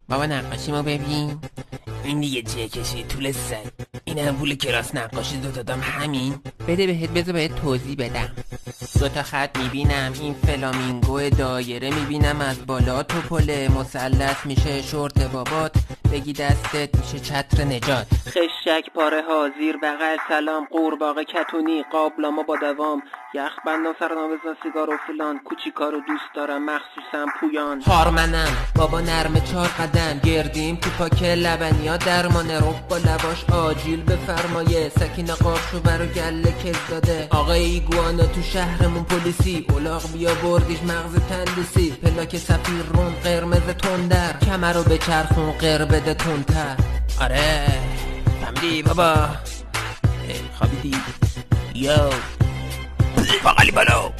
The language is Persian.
بابا نقاشیمو ببین. این دیگه چیه کشی طول سگ؟ این هم پول کلاس نقاشی دوتا دام همین؟ بده بهت بذار بهت توضیح بدم. دوتا خط میبینم، این فلامینگو دایره میبینم، از بالا توپله مثلث میشه شورت بابات، بگی دستت میشه چتر نجات. خشک پاره ها زیر بغل سلام قورباغه کتونی قابلامو با دوام یخ بندم سرنامزن سیگار و فلان کوچیکارو دوست دارم مخصوصا پویان. هارمنم بابا نرمه 4 قدم گردیم تو پاک لبنیات درمانه رب با لواش آجیل بفرمایه سکینه قارشو برو گله کز داده آقای ایگوانا تو شهرمون پلیسی اولاغ بیا بردیش مغز تندیسی پلاک سفیر رون قرمز تندر کمرو به چرخون قر بده تندتر. آره فهمیدی بابا خوابیدی یو بغلی بالا.